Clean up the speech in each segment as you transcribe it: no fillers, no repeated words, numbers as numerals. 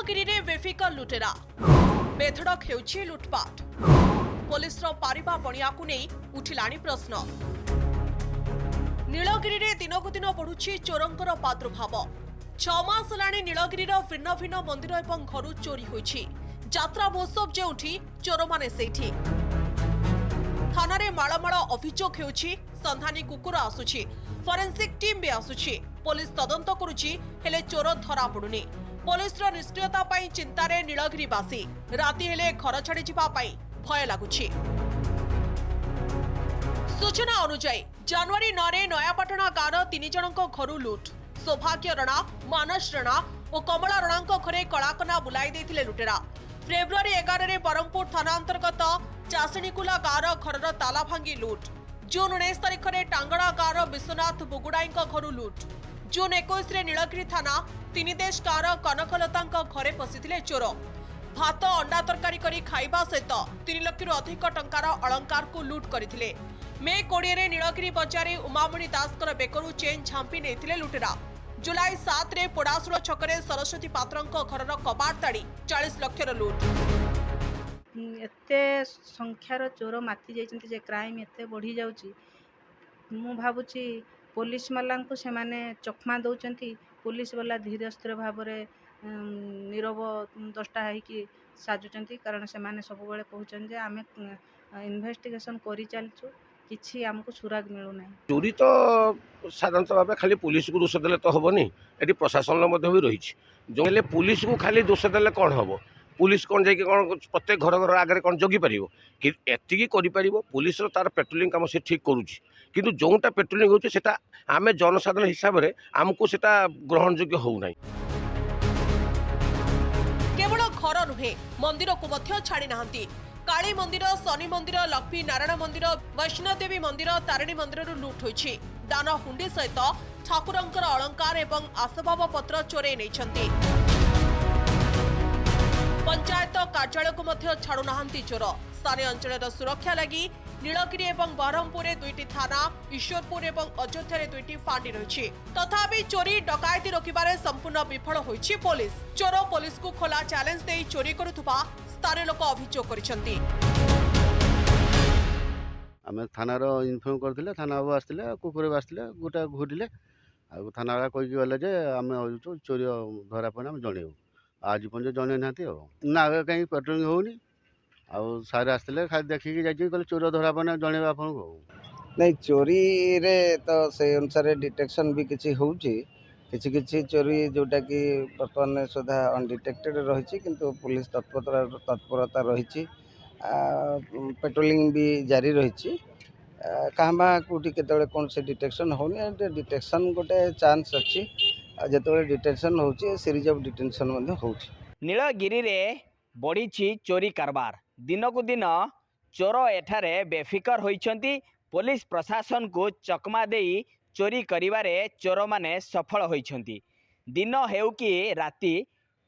ନୀଳଗିରି रे बेफिकर लुटेरा बेधड़क हेउछि लुटपाट पुलिस रो पारिबा पणिया को नहीं उठिलाणी प्रश्न। नीलगिरी रे दिनकु दिन बढ़ुछि चोरंकर प्रादुर्भाव। 6 मास हेलाणी नीलगिरी रो भिन्न भिन्न मंदिर एवं घरु चोरी होइछि। यात्रा महोत्सव जेउठी चोर माने सेठी। थाना रे माळमाळ अभियोग हेउछि, संधानी कुकुर आसुछि, फोरेंसिक टीम भी आसुछि, पुलिस तदंत करुछि, हेले चोर धरा पडुनी। पुलिस रो निष्क्रियता पई चिंतारे नीलगिरीवासी राति हेले घर छाड़ी जिबा पई भय लागुछि। सूचना अनुसार जनवरी 9 नयापाटना गाँव 3 जनक घर लुट। सौभाग्य रणा, मानस रणा और कमला रणा घरे कलाकना बुलाई देथिले लुटेरा। फेब्रुआरी 11 बरमपुर थाना अंतर्गत चासिणीकुला गाँव घर ताला भांगी लुट। जून 19 तारिख में टांगड़ा गाँव विश्वनाथ बुगुड़ाई घर लुट। जून 21 नीलगिरी थाना 3 देश गाँव कनकलता घरे पशिथिले चोर। भात अंडा तरकारी करी खाइबा सहित 3 लाख रु अधिक टंकार अलंकार को लुट करथिले। मे 20 नीलगिरी बजारे उमामणि दासकर बेकरू चेन झांपी नेथिले लुटेरा। जुलाई 7 रे पोड़ासुल छकरे सरस्वती पात्रंक घरर कबाट ताड़ी 40 लाख लुट। एते संख्यार चोर माति जाइछन्ति जे क्राइम एते बढ़ी जाउची। मु भाबुची पुलिस वाला से माने चकमा दउचन्ति। पुलिस वाला धीरे स्थिर भाव रे नीरव दष्टा है साजुचन्ति, कारण से माने सब बेले कहउछन जे आमे इन्वेस्टिगेशन करि चलछु, किछि हमको सुराग मिलु नै। चोरी तो साधारणतः भाव खाली पुलिस को दोष देले तो हेनी, ये प्रशासन भी रही जो पुलिस को खाली दोष देले कौन हम। पुलिस कौन जाकि कौन प्रत्येक घर घर आगे कौन जगी पार कि एतिकी कर पुलिस तार पेट्रोलिंग काम से ठीक करुच्ची, किंतु जोटा पेट्रोलिंग होता आम जनसाधारण हिसाब से आमको सेटा ग्रहण योग्य होना। केवल घर नुहे मंदिर को मध्य छाड़ी नाहंती। काली मंदिर, शनि मंदिर, लक्ष्मी नारायण मंदिर, वैष्णोदेवी मंदिर, तारिणी मंदिर लुट होइछि। दान हुंडी सहित ठाकुरंकर अलंकार एवं आसबाब पत्र चोरे नैछन्ति। पंचायत कार्यालय को मध्य छाड़ू नाहंती चोर। स्थानीय अंचल सुरक्षा लगी नीलगिरी एवं बरहमपुर 2टी थाना, ईश्वरपुर एवं अयोध्या 2टी फांडी रही। तथापि चोरी डकायती रोकबारे संपूर्ण विफल होइछि पुलिस। चोर पुलिस को खोला चैलेंज दे चोरी करुथुबा स्थानीय लोक अभियोग करिसेंति। आम थानार इनफर्म करथिले, थाना बाबू आसथिले, कुकुर आसथिले, गोटा घुरिले आ थाना वाला कहि गले जे आम चोरी धरा पड़े आम जणेबू। आज पर्यटन जन ना ना कहीं पेट्रोलिंग होनी सारे आसते खाली देखिकी जाइए कहले चोर धरा पड़े जन आपको नहीं। चोरी रे तो से अनुसार डिटेक्शन भी किसी होउची, किसी चोरी जोटा कि बर्तमान सुधा अनडिटेक्टेड रही, किंतु पुलिस तत्परता रही, पेट्रोलिंग भी जारी रही। कहाँ कौटी केतबेले कौन से डिटेक्शन होनी, डिटेक्शन गोटे चांस अच्छी। जिते डिटेक्शन होची सीरीज ऑफ डिटेंशन होची। नीलगिरी रे बढ़ी चोरी कारबार। दिनकु दिन चोर एठारे बेफिकर होइछन्ति। पुलिस प्रशासन को चकमा देई चोरी करिवारे चोर माने सफल होइछन्ति। दिन हेउ कि राति,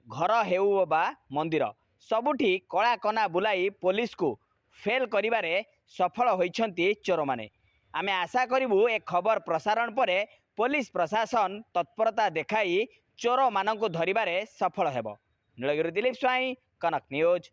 घर हेउ बा मंदिर, सबुठी कला कना बुलाई पुलिस को फेल करिवारे सफल होइछन्ति चोर माने। आमे आशा करिबु ए खबर प्रसारण परे पुलिस प्रशासन तत्परता देखाई चोर मानक धरिबारे सफल हेबो। नीलगिरी दिलीप स्वाई, कनक न्यूज।